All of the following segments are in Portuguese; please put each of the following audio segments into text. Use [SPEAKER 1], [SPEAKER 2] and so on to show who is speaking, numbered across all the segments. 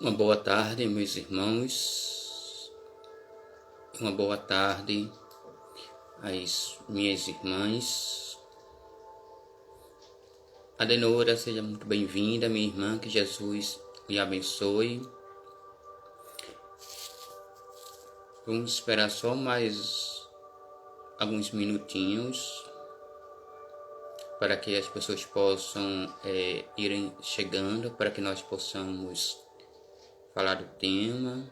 [SPEAKER 1] Uma boa tarde, meus irmãos. Uma boa tarde às minhas irmãs. Adenora, seja muito bem-vinda, minha irmã. Que Jesus lhe abençoe. Vamos esperar só mais alguns minutinhos para que as pessoas possam irem chegando, para que nós possamos falar do tema.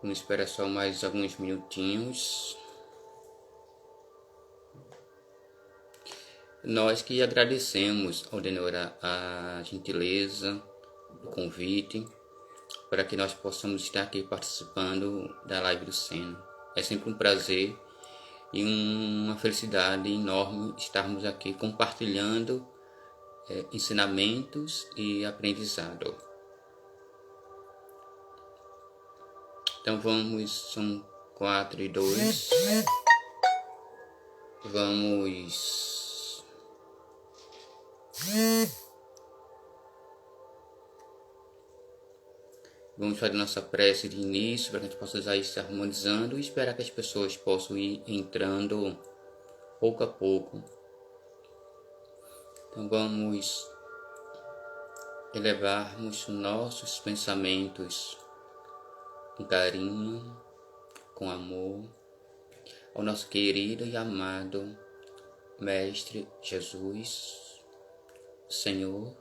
[SPEAKER 1] Vamos esperar só mais alguns minutinhos. Nós que agradecemos, Aldenora, a gentileza do convite para que nós possamos estar aqui participando da live do Seno. É sempre um prazer e uma felicidade enorme estarmos aqui compartilhando ensinamentos e aprendizado. Então vamos, são 4:02. Vamos fazer nossa prece de início para que a gente possa já ir se harmonizando e esperar que as pessoas possam ir entrando pouco a pouco. Então vamos elevarmos nossos pensamentos com carinho, com amor, ao nosso querido e amado Mestre Jesus. Senhor,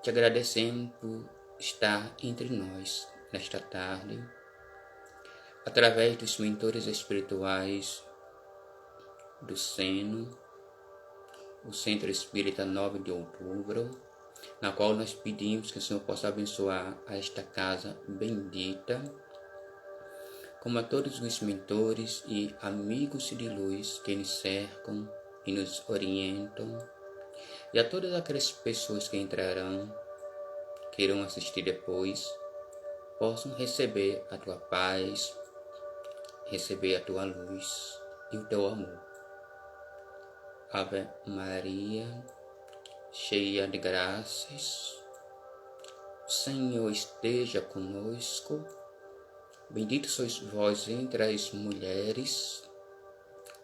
[SPEAKER 1] te agradecemos por estar entre nós nesta tarde, através dos mentores espirituais do Seno, o Centro Espírita 9 de Outubro, na qual nós pedimos que o Senhor possa abençoar a esta casa bendita, como a todos os mentores e amigos de luz que nos cercam e nos orientam, e a todas aquelas pessoas que entrarão, que irão assistir depois, possam receber a tua paz, receber a tua luz e o teu amor. Ave Maria, cheia de graças, o Senhor esteja conosco. Bendito sois vós entre as mulheres,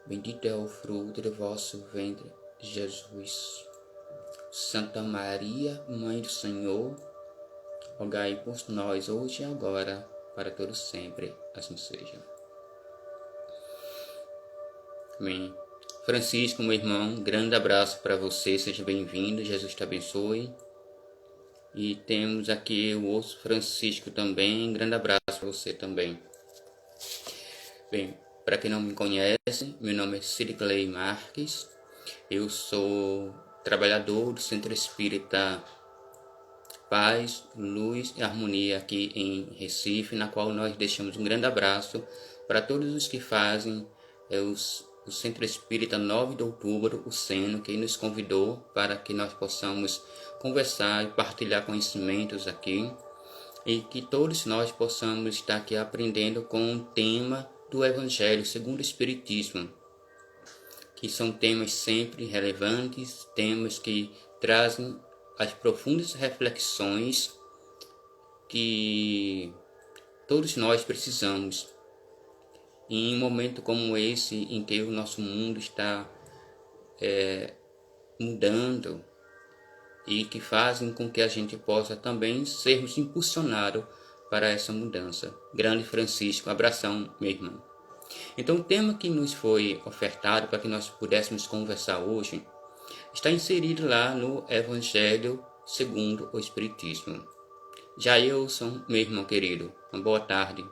[SPEAKER 1] bendito é o fruto do vosso ventre, Jesus. Santa Maria, Mãe do Senhor, rogai por nós hoje e agora, para todo sempre, assim seja. Amém. Francisco, meu irmão, grande abraço para você, seja bem-vindo, Jesus te abençoe. E temos aqui o outro Francisco também, grande abraço para você também. Bem, para quem não me conhece, meu nome é Ciriclei Marques, eu sou trabalhador do Centro Espírita Paz, Luz e Harmonia aqui em Recife, na qual nós deixamos um grande abraço para todos os que fazem o Centro Espírita 9 de Outubro, o Seno, que nos convidou para que nós possamos conversar e partilhar conhecimentos aqui, e que todos nós possamos estar aqui aprendendo com o tema do Evangelho segundo o Espiritismo, que são temas sempre relevantes, temas que trazem as profundas reflexões que todos nós precisamos. E em um momento como esse, em que o nosso mundo está mudando, e que fazem com que a gente possa também sermos impulsionados para essa mudança. Grande Francisco, abração, meu irmão. Então, o tema que nos foi ofertado para que nós pudéssemos conversar hoje está inserido lá no Evangelho segundo o Espiritismo. Jailson, meu irmão querido, uma boa tarde.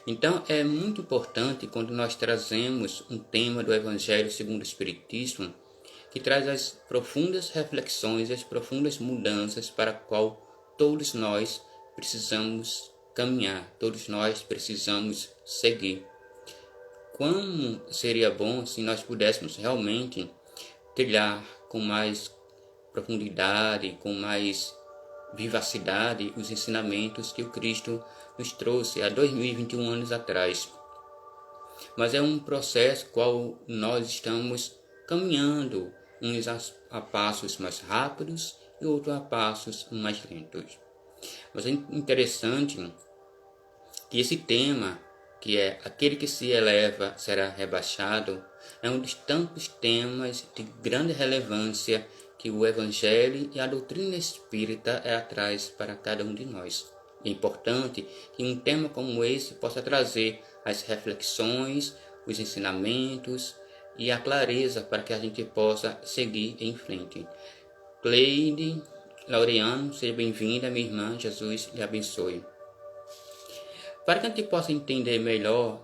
[SPEAKER 1] Então, é muito importante quando nós trazemos um tema do Evangelho segundo o Espiritismo, que traz as profundas reflexões e as profundas mudanças para a qual todos nós precisamos caminhar, todos nós precisamos seguir. Como seria bom se nós pudéssemos realmente trilhar com mais profundidade, com mais vivacidade os ensinamentos que o Cristo nos trouxe há 2021 anos atrás. Mas é um processo qual nós estamos caminhando, uns a passos mais rápidos e outros a passos mais lentos. Mas é interessante que esse tema, que é aquele que se eleva será rebaixado, é um dos tantos temas de grande relevância que o Evangelho e a doutrina espírita traz para cada um de nós. É importante que um tema como esse possa trazer as reflexões, os ensinamentos e a clareza para que a gente possa seguir em frente. Cleide Laureano, seja bem-vinda, minha irmã. Jesus lhe abençoe. Para que a gente possa entender melhor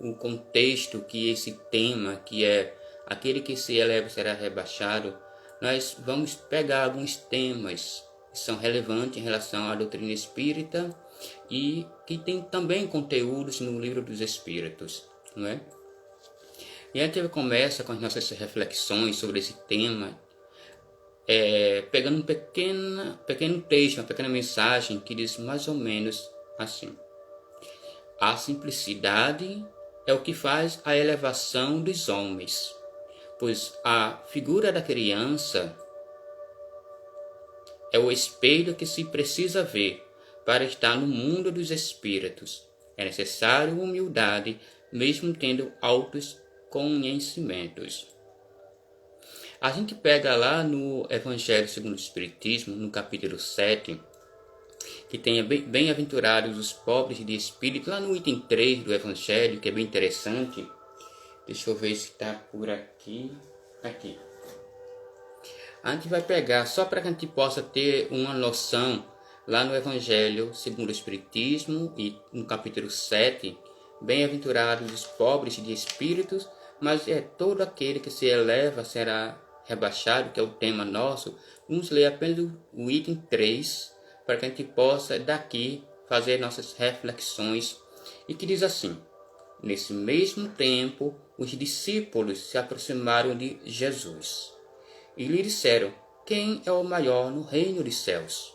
[SPEAKER 1] o contexto que esse tema, que é aquele que se eleva será rebaixado, nós vamos pegar alguns temas que são relevantes em relação à doutrina espírita e que tem também conteúdos no Livro dos Espíritos, não é? E a gente começa com as nossas reflexões sobre esse tema, pegando um pequeno texto, uma pequena mensagem que diz mais ou menos assim: a simplicidade é o que faz a elevação dos homens, pois a figura da criança é o espelho que se precisa ver para estar no mundo dos espíritos. É necessário humildade, mesmo tendo altos conhecimentos. A gente pega lá no Evangelho segundo o Espiritismo, no capítulo 7, que tem bem-aventurados os pobres de espírito, lá no item 3 do Evangelho, que é bem interessante. Deixa eu ver se está por aqui. Aqui. A gente vai pegar, só para que a gente possa ter uma noção, lá no Evangelho segundo o Espiritismo, e no capítulo 7, bem-aventurados os pobres de espíritos, mas é todo aquele que se eleva será rebaixado, que é o tema nosso. Vamos ler apenas o item 3, para que a gente possa daqui fazer nossas reflexões, e que diz assim: nesse mesmo tempo, os discípulos se aproximaram de Jesus e lhe disseram: quem é o maior no reino dos céus?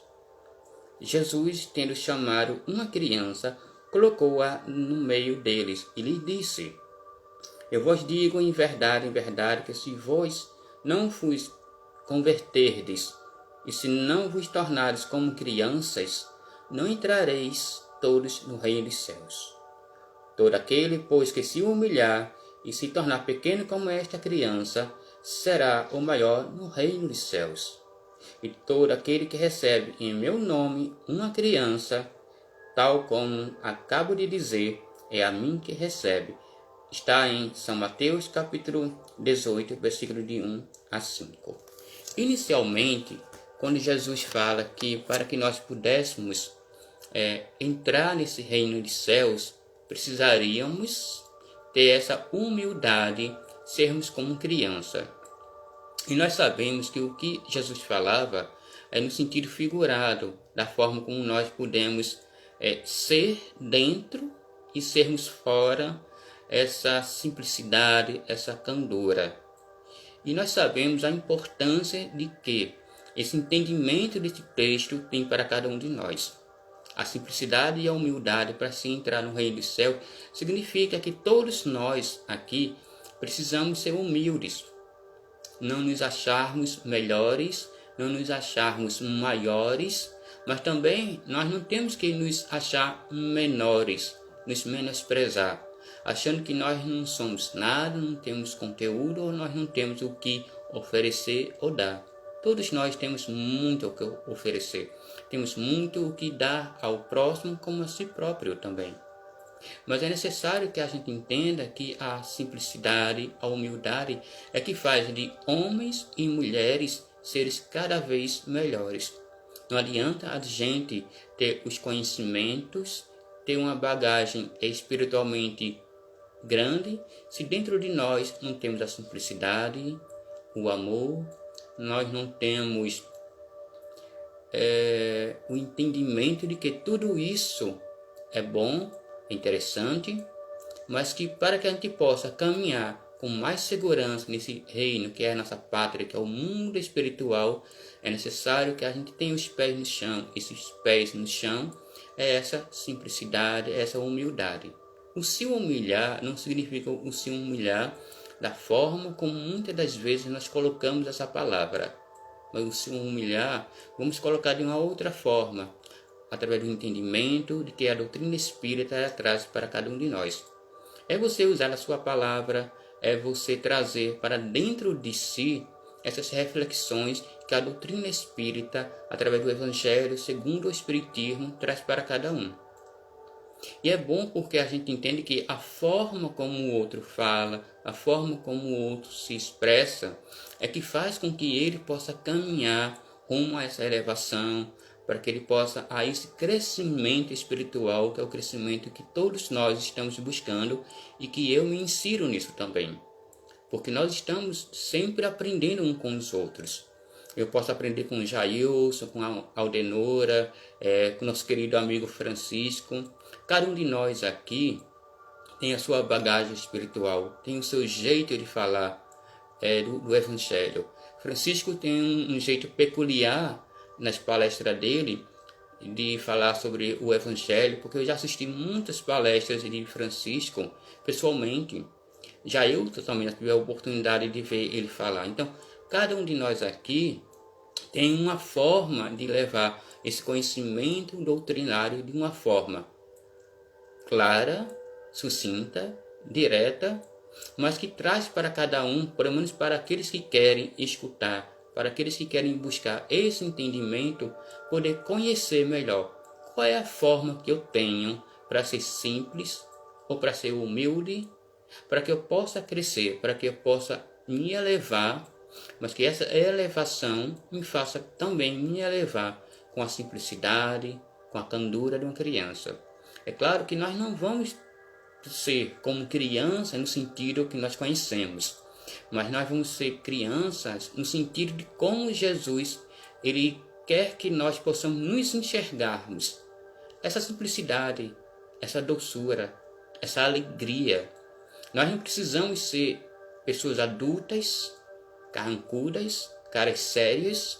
[SPEAKER 1] Jesus, tendo chamado uma criança, colocou-a no meio deles e lhe disse: eu vos digo em verdade, que se vós não vos converterdes e se não vos tornares como crianças, não entrareis todos no reino dos céus. Todo aquele, pois, que se humilhar e se tornar pequeno como esta criança, será o maior no reino dos céus. E todo aquele que recebe em meu nome uma criança, tal como acabo de dizer, é a mim que recebe. Está em São Mateus, capítulo 18, versículo de 1 a 5. Inicialmente, quando Jesus fala que para que nós pudéssemos entrar nesse reino dos céus, precisaríamos ter essa humildade, sermos como criança. E nós sabemos que o que Jesus falava é no sentido figurado, da forma como nós podemos ser dentro e sermos fora, essa simplicidade, essa candura. E nós sabemos a importância de que esse entendimento desse texto tem para cada um de nós. A simplicidade e a humildade para se entrar no reino do céu significa que todos nós aqui precisamos ser humildes, não nos acharmos melhores, não nos acharmos maiores, mas também nós não temos que nos achar menores, nos menosprezar, achando que nós não somos nada, não temos conteúdo ou nós não temos o que oferecer ou dar. Todos nós temos muito o que oferecer, temos muito o que dar ao próximo como a si próprio também. Mas é necessário que a gente entenda que a simplicidade, a humildade é que faz de homens e mulheres seres cada vez melhores. Não adianta a gente ter os conhecimentos, ter uma bagagem espiritualmente grande, se dentro de nós não temos a simplicidade, o amor, nós não temos o entendimento de que tudo isso é bom, é interessante, mas que para que a gente possa caminhar com mais segurança nesse reino que é a nossa pátria, que é o mundo espiritual, é necessário que a gente tenha os pés no chão. Esses pés no chão é essa simplicidade, é essa humildade. O se humilhar não significa o se humilhar da forma como muitas das vezes nós colocamos essa palavra. Mas o se humilhar, vamos colocar de uma outra forma, através do entendimento de que a doutrina espírita traz para cada um de nós. É você usar a sua palavra, é você trazer para dentro de si essas reflexões que a doutrina espírita, através do Evangelho segundo o Espiritismo, traz para cada um. E é bom porque a gente entende que a forma como o outro fala, a forma como o outro se expressa, é que faz com que ele possa caminhar rumo a essa elevação, para que ele possa a esse crescimento espiritual, que é o crescimento que todos nós estamos buscando e que eu me insiro nisso também. Porque nós estamos sempre aprendendo uns com os outros. Eu posso aprender com o Jailson, com a Aldenora, com o nosso querido amigo Francisco. Cada um de nós aqui tem a sua bagagem espiritual, tem o seu jeito de falar do Evangelho. Francisco tem um jeito peculiar nas palestras dele de falar sobre o Evangelho, porque eu já assisti muitas palestras de Francisco pessoalmente. Já eu também tive a oportunidade de ver ele falar. Então, cada um de nós aqui tem uma forma de levar esse conhecimento doutrinário de uma forma clara, sucinta, direta, mas que traz para cada um, pelo menos para aqueles que querem escutar, para aqueles que querem buscar esse entendimento, poder conhecer melhor qual é a forma que eu tenho para ser simples ou para ser humilde, para que eu possa crescer, para que eu possa me elevar, mas que essa elevação me faça também me elevar com a simplicidade, com a candura de uma criança. É claro que nós não vamos ser como criança no sentido que nós conhecemos, mas nós vamos ser crianças no sentido de como Jesus ele quer que nós possamos nos enxergarmos. Essa simplicidade, essa doçura, essa alegria. Nós não precisamos ser pessoas adultas, carrancudas, caras sérias,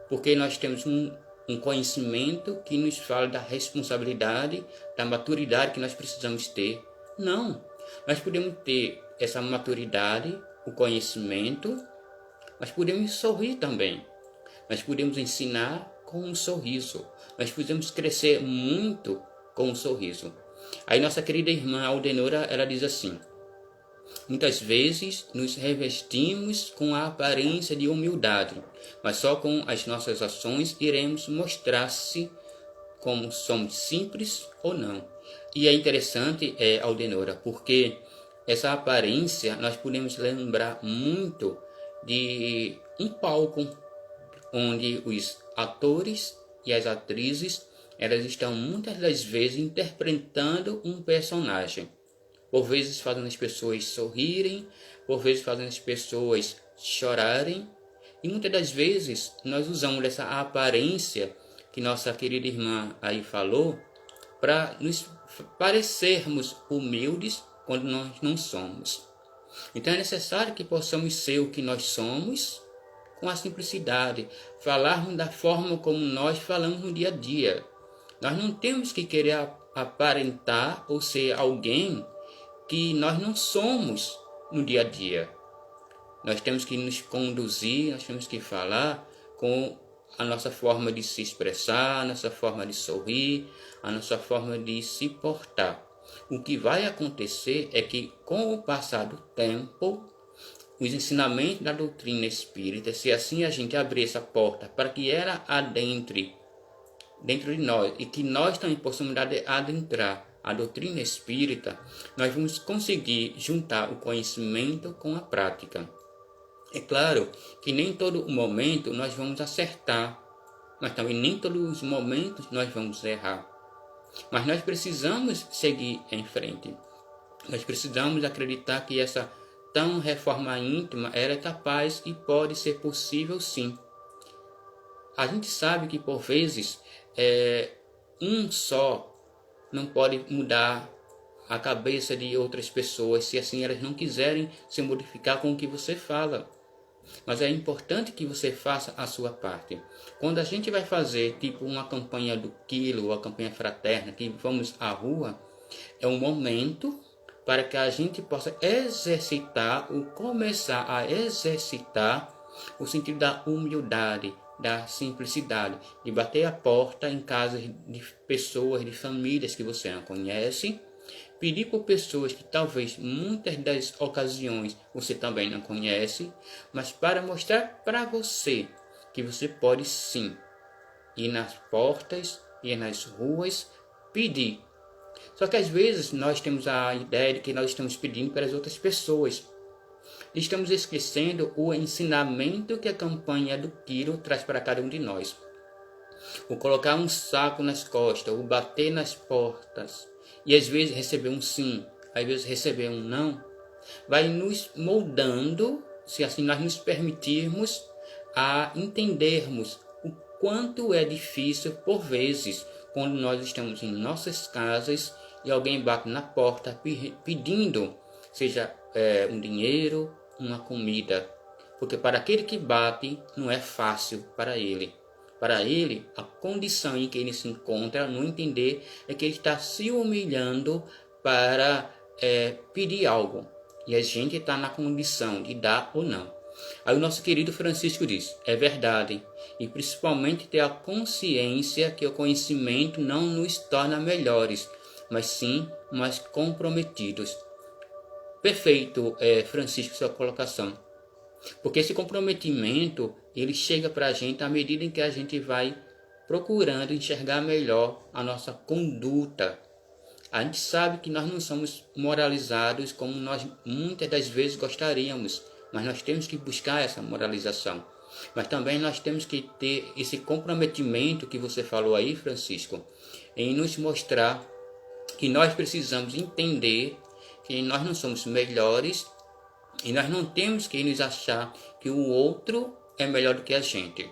[SPEAKER 1] porque nós temos um conhecimento que nos fala da responsabilidade, da maturidade que nós precisamos ter. Não, nós podemos ter essa maturidade, o conhecimento, mas podemos sorrir também. Nós podemos ensinar com um sorriso. Nós podemos crescer muito com um sorriso. Aí nossa querida irmã Aldenora, ela diz assim: muitas vezes nos revestimos com a aparência de humildade, mas só com as nossas ações iremos mostrar-se como somos simples ou não. E é interessante, Aldenora, porque essa aparência nós podemos lembrar muito de um palco onde os atores e as atrizes elas estão muitas das vezes interpretando um personagem. Por vezes fazendo as pessoas sorrirem, por vezes fazendo as pessoas chorarem. E muitas das vezes nós usamos essa aparência que nossa querida irmã aí falou para nos parecermos humildes quando nós não somos. Então é necessário que possamos ser o que nós somos com a simplicidade, falarmos da forma como nós falamos no dia a dia. Nós não temos que querer aparentar ou ser alguém que nós não somos no dia a dia. Nós temos que nos conduzir, nós temos que falar com a nossa forma de se expressar, a nossa forma de sorrir, a nossa forma de se portar. O que vai acontecer é que, com o passar do tempo, os ensinamentos da doutrina espírita, se assim a gente abrir essa porta para que ela adentre dentro de nós e que nós também possamos adentrar a doutrina espírita, nós vamos conseguir juntar o conhecimento com a prática. É claro que nem todo momento nós vamos acertar, mas também nem todos os momentos nós vamos errar. Mas nós precisamos seguir em frente. Nós precisamos acreditar que essa tão reforma íntima ela é capaz e pode ser possível sim. A gente sabe que por vezes um só não pode mudar a cabeça de outras pessoas se assim elas não quiserem se modificar com o que você fala. Mas é importante que você faça a sua parte. Quando a gente vai fazer tipo uma campanha do quilo, ou a campanha fraterna, que vamos à rua, é um momento para que a gente possa exercitar, ou começar a exercitar o sentido da humildade, da simplicidade, de bater a porta em casas de pessoas, de famílias que você não conhece, pedir por pessoas que talvez muitas das ocasiões você também não conhece, mas para mostrar para você que você pode sim ir nas portas, ir nas ruas, pedir. Só que às vezes nós temos a ideia de que nós estamos pedindo para as outras pessoas. Estamos esquecendo o ensinamento que a campanha do Quiro traz para cada um de nós. O colocar um saco nas costas, o bater nas portas, e às vezes receber um sim, às vezes receber um não, vai nos moldando, se assim nós nos permitirmos, a entendermos o quanto é difícil, por vezes, quando nós estamos em nossas casas e alguém bate na porta pedindo, seja um dinheiro, uma comida. Porque para aquele que bate, não é fácil para ele. Para ele, a condição em que ele se encontra, no entender, é que ele está se humilhando para pedir algo. E a gente está na condição de dar ou não. Aí o nosso querido Francisco diz, é verdade. E principalmente ter a consciência que o conhecimento não nos torna melhores, mas sim mais comprometidos. Perfeito, Francisco, sua colocação. Porque esse comprometimento, ele chega para a gente à medida em que a gente vai procurando enxergar melhor a nossa conduta. A gente sabe que nós não somos moralizados como nós muitas das vezes gostaríamos, mas nós temos que buscar essa moralização. Mas também nós temos que ter esse comprometimento que você falou aí, Francisco, em nos mostrar que nós precisamos entender que nós não somos melhores e nós não temos que nos achar que o outro é melhor do que a gente.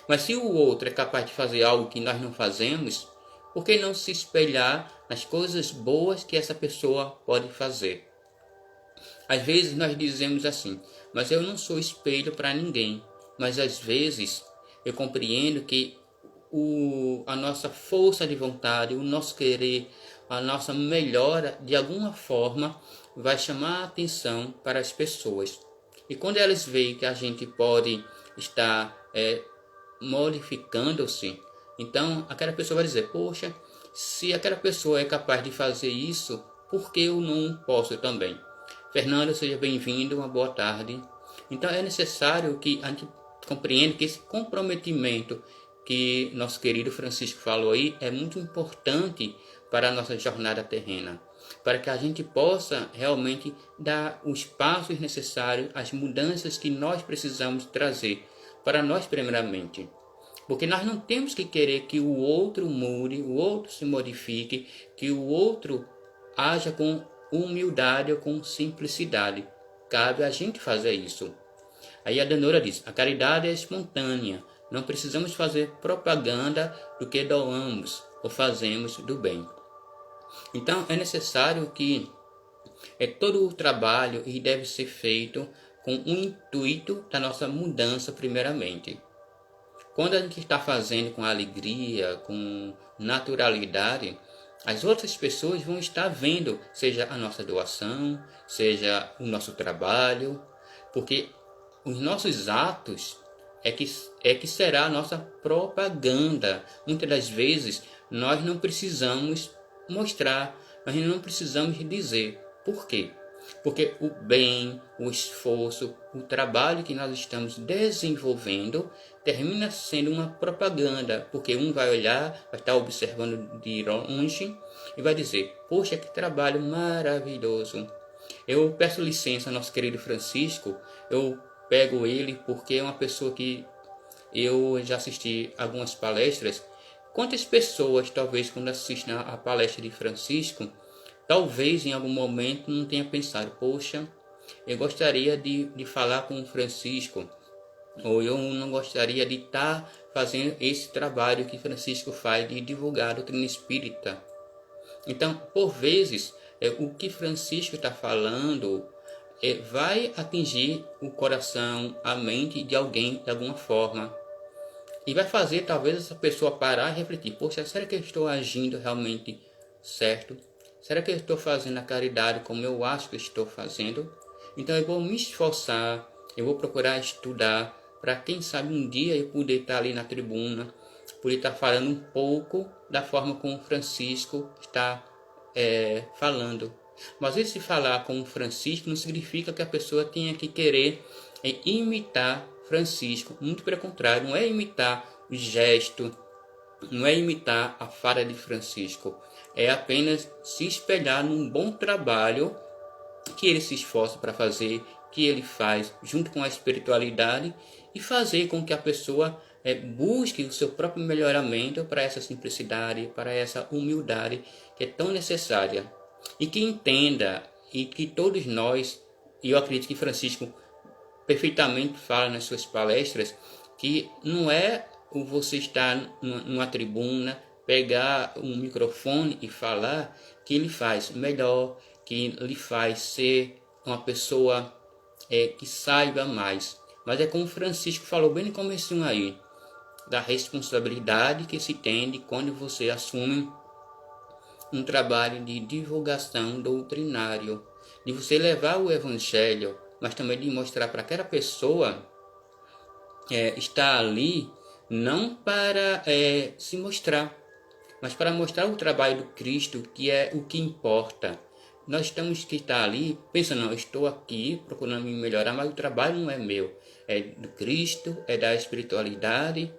[SPEAKER 1] Mas se o outro é capaz de fazer algo que nós não fazemos, por que não se espelhar nas coisas boas que essa pessoa pode fazer? Às vezes nós dizemos assim, mas eu não sou espelho para ninguém. Mas às vezes eu compreendo que a nossa força de vontade, o nosso querer, a nossa melhora, de alguma forma, vai chamar a atenção para as pessoas. E quando elas veem que a gente pode estar modificando-se, então aquela pessoa vai dizer, poxa, se aquela pessoa é capaz de fazer isso, por que eu não posso também? Fernando, seja bem-vindo, uma boa tarde. Então é necessário que a gente compreenda que esse comprometimento que nosso querido Francisco falou aí é muito importante para a nossa jornada terrena, para que a gente possa realmente dar os passos necessários, as mudanças que nós precisamos trazer para nós primeiramente. Porque nós não temos que querer que o outro mude, o outro se modifique, que o outro haja com humildade ou com simplicidade. Cabe a gente fazer isso. Aí a Danora diz, a caridade é espontânea, não precisamos fazer propaganda do que doamos ou fazemos do bem. Então é necessário que todo o trabalho e deve ser feito com o intuito da nossa mudança primeiramente. Quando a gente está fazendo com alegria, com naturalidade, as outras pessoas vão estar vendo, seja a nossa doação, seja o nosso trabalho, porque os nossos atos é que será a nossa propaganda. Muitas das vezes nós não precisamos mostrar, nós não precisamos dizer. Por quê? Porque o bem, o esforço, o trabalho que nós estamos desenvolvendo termina sendo uma propaganda, porque um vai olhar, vai estar observando de longe e vai dizer, poxa, que trabalho maravilhoso. Eu peço licença ao nosso querido Francisco, eu pego ele porque é uma pessoa que eu já assisti algumas palestras. Quantas pessoas, talvez, quando assistem a palestra de Francisco, talvez em algum momento não tenha pensado, poxa, eu gostaria de falar com o Francisco, ou eu não gostaria de estar fazendo esse trabalho que Francisco faz de divulgar a doutrina espírita. Então, por vezes, o que Francisco está falando vai atingir o coração, a mente de alguém de alguma forma. E vai fazer talvez essa pessoa parar e refletir: poxa, será que eu estou agindo realmente certo? Será que eu estou fazendo a caridade como eu acho que estou fazendo? Então eu vou me esforçar, eu vou procurar estudar, para quem sabe um dia eu poder estar ali na tribuna, poder estar falando um pouco da forma como Francisco está falando. Mas esse falar como Francisco não significa que a pessoa tenha que querer imitar Francisco. Muito pelo contrário, não é imitar o gesto, não é imitar a fala de Francisco. É apenas se espelhar num bom trabalho que ele se esforça para fazer, que ele faz junto com a espiritualidade, e fazer com que a pessoa busque o seu próprio melhoramento para essa simplicidade, para essa humildade que é tão necessária. E que entenda, e que todos nós, e eu acredito que Francisco perfeitamente fala nas suas palestras, que não é o você estar numa tribuna, pegar um microfone e falar que lhe faz melhor, que lhe faz ser uma pessoa que saiba mais. Mas é como Francisco falou bem no começo aí, da responsabilidade que se tem de quando você assume um trabalho de divulgação doutrinário, de você levar o evangelho, mas também de mostrar para aquela pessoa estar ali não para se mostrar, mas para mostrar o trabalho do Cristo, que é o que importa. Nós temos que estar ali pensando: não, eu estou aqui procurando me melhorar, mas o trabalho não é meu, é do Cristo, é da espiritualidade,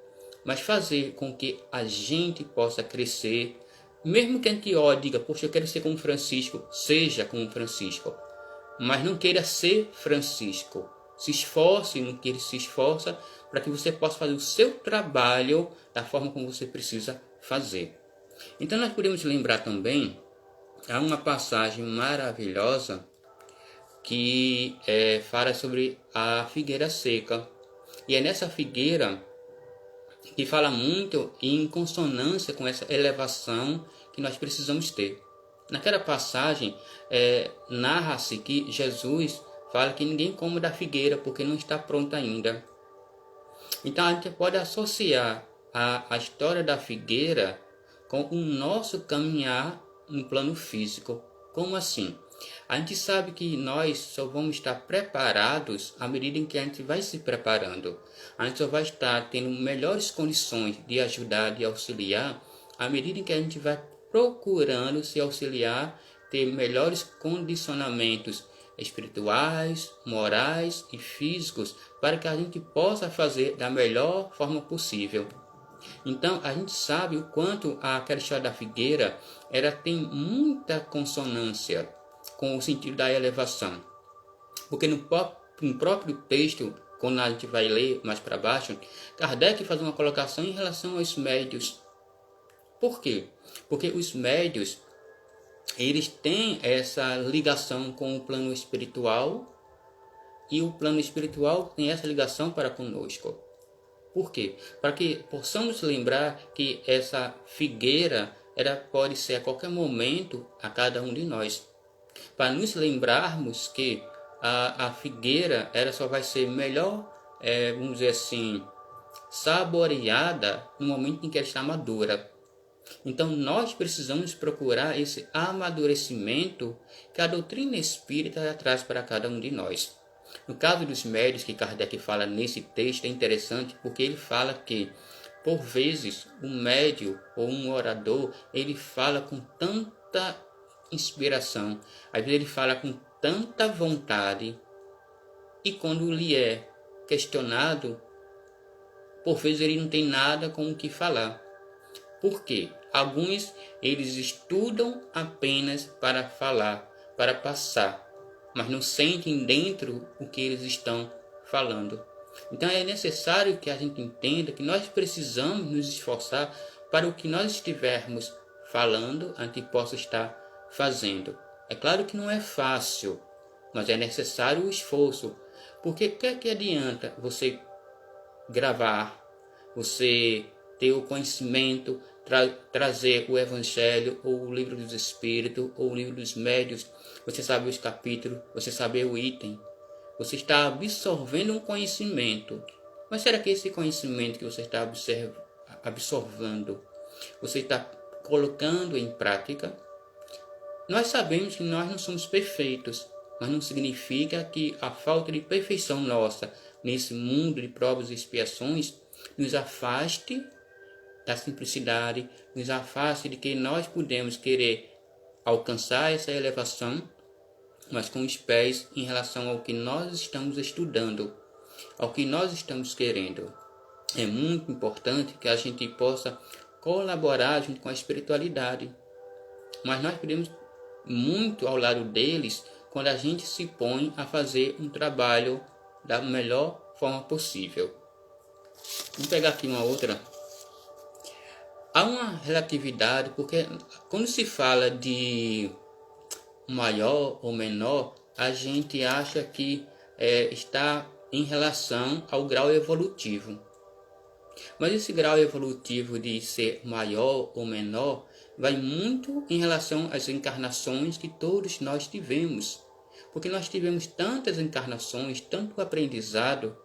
[SPEAKER 1] mas fazer com que a gente possa crescer, mesmo que a gente diga: poxa, eu quero ser como Francisco, seja como Francisco, mas não queira ser Francisco. Se esforce no que ele se esforça, para que você possa fazer o seu trabalho da forma como você precisa fazer. Então nós podemos lembrar também, há uma passagem maravilhosa que fala sobre a figueira seca. E é nessa figueira que fala muito em consonância com essa elevação que nós precisamos ter. Naquela passagem, narra-se que Jesus fala que ninguém come da figueira porque não está pronta ainda. Então a gente pode associar a história da figueira com o nosso caminhar no plano físico. Como assim? A gente sabe que nós só vamos estar preparados à medida em que a gente vai se preparando. A gente só vai estar tendo melhores condições de ajudar, de auxiliar, à medida em que a gente vai procurando se auxiliar, ter melhores condicionamentos espirituais, morais e físicos, para que a gente possa fazer da melhor forma possível. Então a gente sabe o quanto aquela história da figueira tem muita consonância com o sentido da elevação. Porque no próprio texto, quando a gente vai ler mais para baixo, Kardec faz uma colocação em relação aos médios. Por quê? Porque os médios, eles têm essa ligação com o plano espiritual, e o plano espiritual tem essa ligação para conosco. Por quê? Para que possamos lembrar que essa figueira pode ser a qualquer momento a cada um de nós. Para nos lembrarmos que a figueira só vai ser melhor, vamos dizer assim, saboreada no momento em que ela está madura. Então nós precisamos procurar esse amadurecimento que a doutrina espírita traz para cada um de nós. No caso dos médios que Kardec fala nesse texto, é interessante porque ele fala que, por vezes, o médio ou um orador, ele fala com tanta inspiração, às vezes ele fala com tanta vontade, e quando lhe é questionado, por vezes ele não tem nada com o que falar. Por quê? Alguns, eles estudam apenas para falar, para passar, mas não sentem dentro o que eles estão falando. Então é necessário que a gente entenda que nós precisamos nos esforçar para o que nós estivermos falando, a gente possa estar fazendo. É claro que não é fácil, mas é necessário o esforço. Porque o que adianta você gravar, você ter o conhecimento, trazer o Evangelho, ou o Livro dos Espíritos, ou o Livro dos Médios, você saber os capítulos, você saber o item. Você está absorvendo um conhecimento. Mas será que esse conhecimento que você está absorvendo, você está colocando em prática? Nós sabemos que nós não somos perfeitos, mas não significa que a falta de perfeição nossa nesse mundo de provas e expiações nos afaste da simplicidade, nos afaste de que nós podemos querer alcançar essa elevação, mas com os pés em relação ao que nós estamos estudando, ao que nós estamos querendo. É muito importante que a gente possa colaborar junto com a espiritualidade, mas nós podemos muito ao lado deles quando a gente se põe a fazer um trabalho da melhor forma possível. Vamos pegar aqui uma outra. Há uma relatividade, porque quando se fala de maior ou menor, a gente acha que está em relação ao grau evolutivo. Mas esse grau evolutivo de ser maior ou menor vai muito em relação às encarnações que todos nós tivemos. Porque nós tivemos tantas encarnações, tanto aprendizado,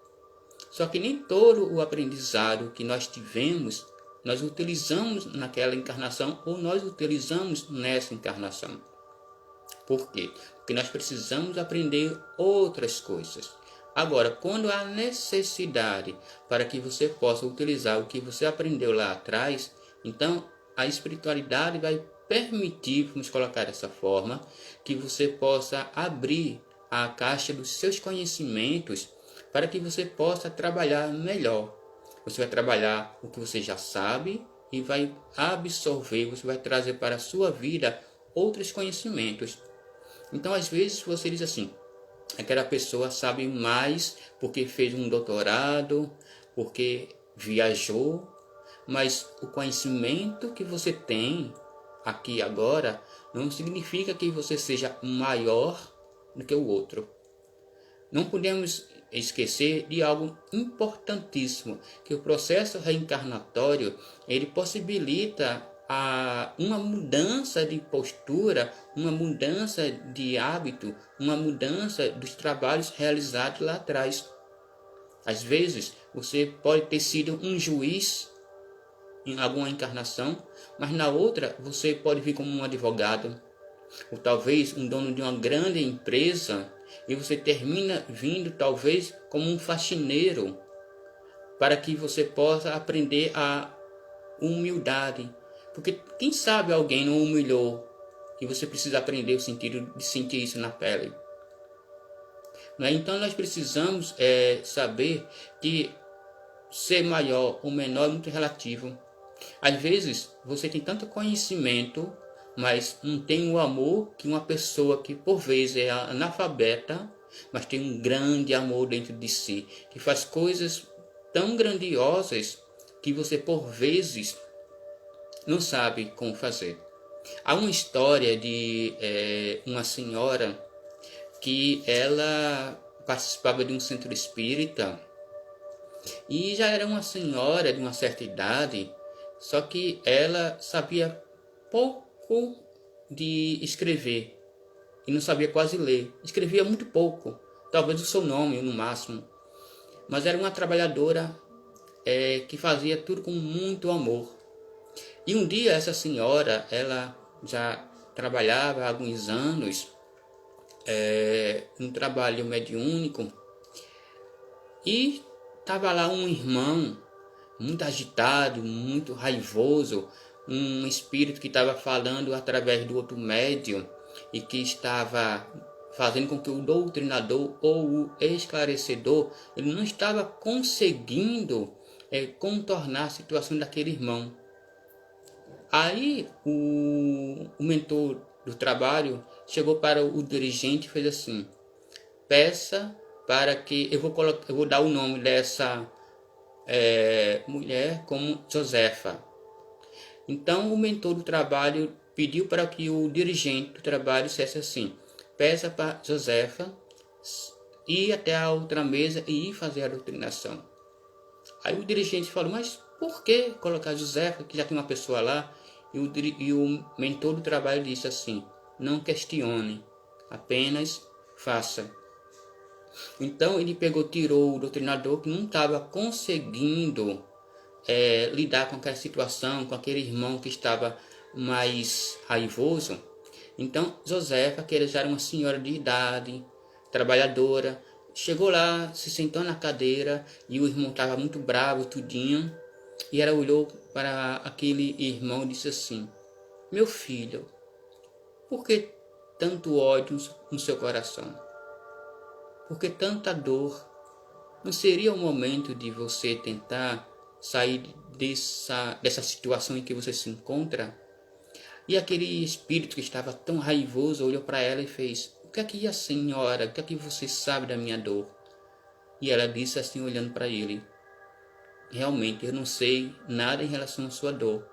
[SPEAKER 1] só que nem todo o aprendizado que nós tivemos, nós utilizamos naquela encarnação ou nós utilizamos nessa encarnação. Por quê? Porque nós precisamos aprender outras coisas. Agora, quando há necessidade para que você possa utilizar o que você aprendeu lá atrás, então a espiritualidade vai permitir, vamos colocar dessa forma, que você possa abrir a caixa dos seus conhecimentos para que você possa trabalhar melhor. Você vai trabalhar o que você já sabe e vai absorver, você vai trazer para a sua vida outros conhecimentos. Então, às vezes, você diz assim, aquela pessoa sabe mais porque fez um doutorado, porque viajou, mas o conhecimento que você tem aqui agora não significa que você seja maior do que o outro. Não podemos esquecer de algo importantíssimo, que o processo reencarnatório ele possibilita uma mudança de postura, uma mudança de hábito, uma mudança dos trabalhos realizados lá atrás. Às vezes, você pode ter sido um juiz em alguma encarnação, mas na outra você pode vir como um advogado, ou talvez um dono de uma grande empresa, e você termina vindo talvez como um faxineiro, para que você possa aprender a humildade. Porque quem sabe alguém não humilhou e você precisa aprender o sentido de sentir isso na pele. Então nós precisamos saber que ser maior ou menor é muito relativo. Às vezes você tem tanto conhecimento, mas não tem o amor que uma pessoa que por vezes é analfabeta, mas tem um grande amor dentro de si, que faz coisas tão grandiosas que você por vezes não sabe como fazer. Há uma história de uma senhora que ela participava de um centro espírita e já era uma senhora de uma certa idade, só que ela sabia pouco de escrever e não sabia quase ler. Escrevia muito pouco, talvez o seu nome no máximo, mas era uma trabalhadora que fazia tudo com muito amor. E um dia essa senhora, ela já trabalhava há alguns anos no trabalho mediúnico, e estava lá um irmão muito agitado, muito raivoso, um espírito que estava falando através do outro médium e que estava fazendo com que o doutrinador ou o esclarecedor ele não estava conseguindo contornar a situação daquele irmão. Aí o mentor do trabalho chegou para o dirigente e fez assim: peça para que eu vou dar o nome dessa mulher como Josefa. Então o mentor do trabalho pediu para que o dirigente do trabalho dissesse assim: peça para Josefa ir até a outra mesa e ir fazer a doutrinação. Aí o dirigente falou: mas por que colocar Josefa, que já tem uma pessoa lá? E o mentor do trabalho disse assim: não questione, apenas faça. Então ele tirou o doutrinador que não estava conseguindo lidar com aquela situação, com aquele irmão que estava mais raivoso. Então Josefa, que já era uma senhora de idade, trabalhadora, chegou lá, se sentou na cadeira e o irmão estava muito bravo, tudinho. E ela olhou para aquele irmão e disse assim: meu filho, por que tanto ódio no seu coração? Por que tanta dor? Não seria o momento de você tentar sair dessa situação em que você se encontra? E aquele espírito que estava tão raivoso olhou para ela e fez: o que é que a senhora, o que é que você sabe da minha dor? E ela disse assim, olhando para ele: realmente eu não sei nada em relação à sua dor,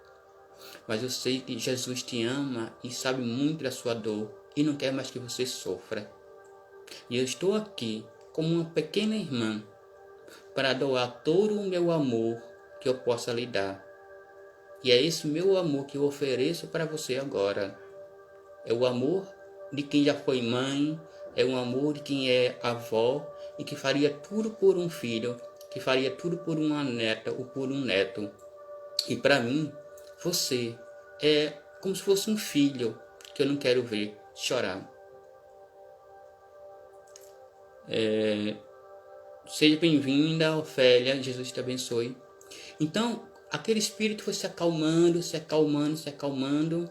[SPEAKER 1] mas eu sei que Jesus te ama e sabe muito da sua dor e não quer mais que você sofra. E eu estou aqui como uma pequena irmã para doar todo o meu amor que eu possa lhe dar. E é esse meu amor que eu ofereço para você agora. É o amor de quem já foi mãe, é o amor de quem é avó e que faria tudo por um filho, que faria tudo por uma neta ou por um neto. E para mim, você é como se fosse um filho que eu não quero ver chorar. Seja bem-vinda, Ofélia, Jesus te abençoe. Então, aquele espírito foi se acalmando, se acalmando, se acalmando.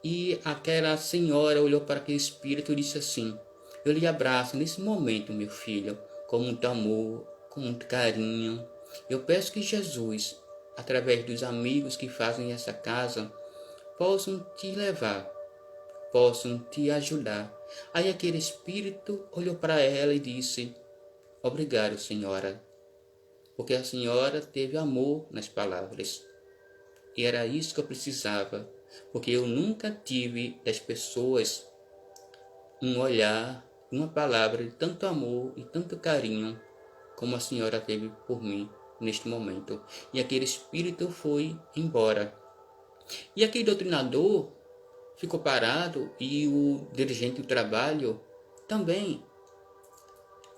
[SPEAKER 1] E aquela senhora olhou para aquele espírito e disse assim: eu lhe abraço nesse momento, meu filho, com muito amor, com muito carinho. Eu peço que Jesus, através dos amigos que fazem essa casa, possam te levar, possam te ajudar. Aí aquele espírito olhou para ela e disse: obrigado, senhora, porque a senhora teve amor nas palavras. E era isso que eu precisava, porque eu nunca tive das pessoas um olhar, uma palavra de tanto amor e tanto carinho como a senhora teve por mim neste momento. E aquele espírito foi embora. E aquele doutrinador ficou parado e o dirigente do trabalho também.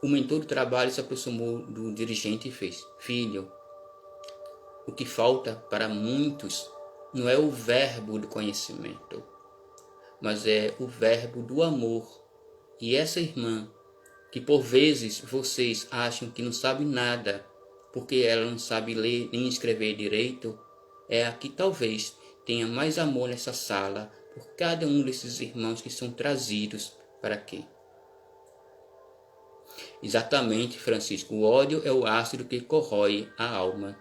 [SPEAKER 1] O mentor do trabalho se aproximou do dirigente e fez: filho, o que falta para muitos não é o verbo do conhecimento, mas é o verbo do amor. E essa irmã, que por vezes vocês acham que não sabe nada, porque ela não sabe ler nem escrever direito, é a que talvez tenha mais amor nessa sala por cada um desses irmãos que são trazidos para aqui. Exatamente, Francisco, o ódio é o ácido que corrói a alma.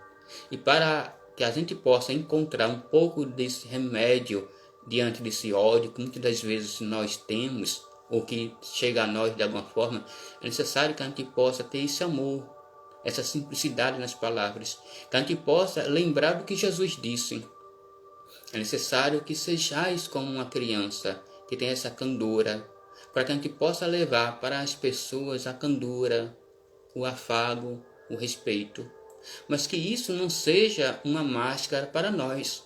[SPEAKER 1] E para que a gente possa encontrar um pouco desse remédio diante desse ódio que muitas das vezes nós temos, ou que chega a nós de alguma forma, é necessário que a gente possa ter esse amor, essa simplicidade nas palavras, que a gente possa lembrar do que Jesus disse. É necessário que sejais como uma criança, que tem essa candura, para que a gente possa levar para as pessoas a candura, o afago, o respeito. Mas que isso não seja uma máscara para nós.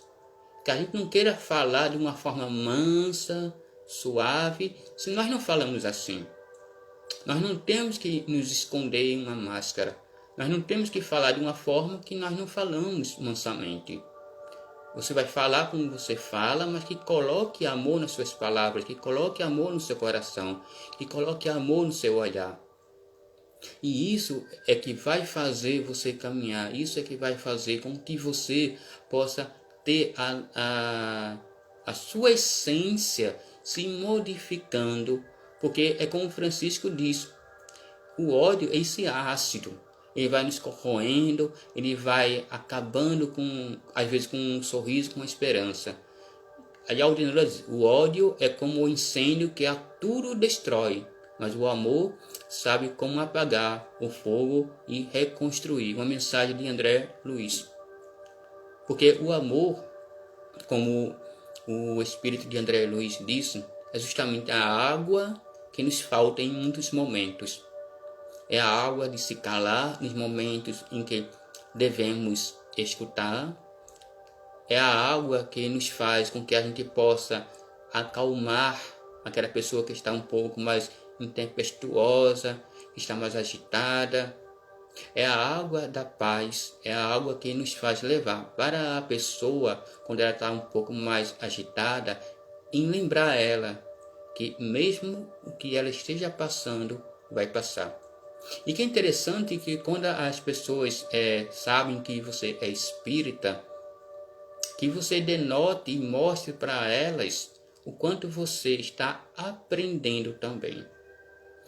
[SPEAKER 1] Que a gente não queira falar de uma forma mansa, suave, se nós não falamos assim. Nós não temos que nos esconder em uma máscara. Nós não temos que falar de uma forma que nós não falamos mansamente. Você vai falar como você fala, mas que coloque amor nas suas palavras, que coloque amor no seu coração, que coloque amor no seu olhar. E isso é que vai fazer você caminhar, isso é que vai fazer com que você possa ter a sua essência se modificando, porque é como Francisco diz, o ódio é esse ácido, ele vai nos corroendo, ele vai acabando com, às vezes com um sorriso, com uma esperança. Aí a Aldinora diz, o ódio é como o incêndio que a tudo destrói, mas o amor sabe como apagar o fogo e reconstruir. Uma mensagem de André Luiz. Porque o amor, como o espírito de André Luiz disse, é justamente a água que nos falta em muitos momentos. É a água de se calar nos momentos em que devemos escutar, é a água que nos faz com que a gente possa acalmar aquela pessoa que está um pouco mais intempestuosa, que está mais agitada. É a água da paz, é a água que nos faz levar para a pessoa, quando ela está um pouco mais agitada, em lembrar ela que mesmo o que ela esteja passando, vai passar. E que é interessante que quando as pessoas sabem que você é espírita, que você denote e mostre para elas o quanto você está aprendendo também.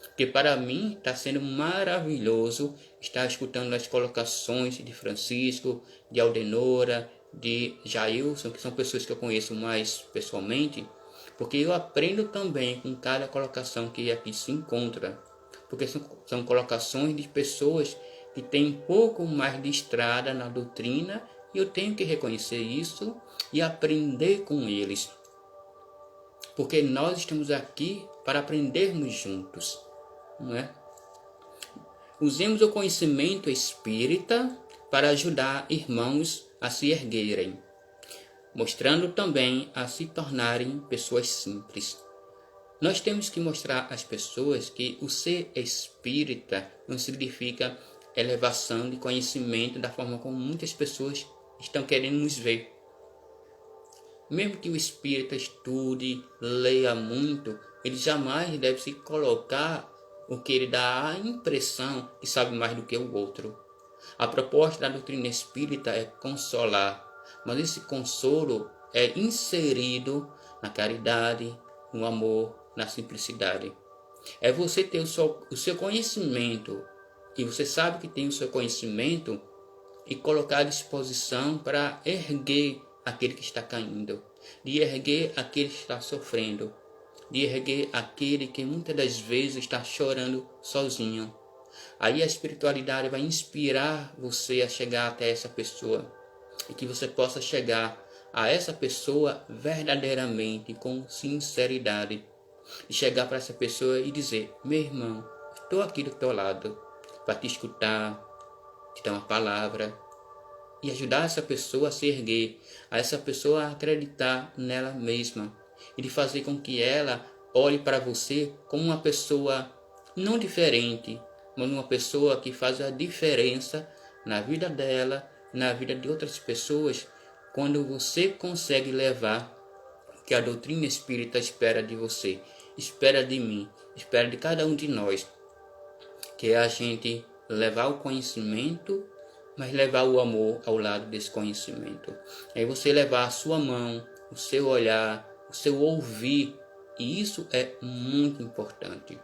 [SPEAKER 1] Porque para mim está sendo maravilhoso estar escutando as colocações de Francisco, de Aldenora, de Jailson, que são pessoas que eu conheço mais pessoalmente, porque eu aprendo também com cada colocação que aqui se encontra. Porque são colocações de pessoas que têm um pouco mais de estrada na doutrina, e eu tenho que reconhecer isso e aprender com eles. Porque nós estamos aqui para aprendermos juntos, não é? Usemos o conhecimento espírita para ajudar irmãos a se erguerem, mostrando também a se tornarem pessoas simples. Nós temos que mostrar às pessoas que o ser espírita não significa elevação de conhecimento da forma como muitas pessoas estão querendo nos ver. Mesmo que o espírita estude, leia muito, ele jamais deve se colocar o que ele dá a impressão que sabe mais do que o outro. A proposta da doutrina espírita é consolar, mas esse consolo é inserido na caridade, no amor, na simplicidade. É você ter o seu conhecimento, e você sabe que tem o seu conhecimento, e colocar à disposição para erguer aquele que está caindo, de erguer aquele que está sofrendo, de erguer aquele que muitas das vezes está chorando sozinho. Aí a espiritualidade vai inspirar você a chegar até essa pessoa, e que você possa chegar a essa pessoa verdadeiramente, com sinceridade, e chegar para essa pessoa e dizer: meu irmão, estou aqui do teu lado para te escutar, te dar uma palavra, e ajudar essa pessoa a se erguer, a essa pessoa a acreditar nela mesma, e de fazer com que ela olhe para você como uma pessoa não diferente, mas uma pessoa que faz a diferença na vida dela, na vida de outras pessoas, quando você consegue levar o que a doutrina espírita espera de você, espera de mim, espera de cada um de nós, que é a gente levar o conhecimento, mas levar o amor ao lado desse conhecimento. Aí você levar a sua mão, o seu olhar, o seu ouvir, e isso é muito importante,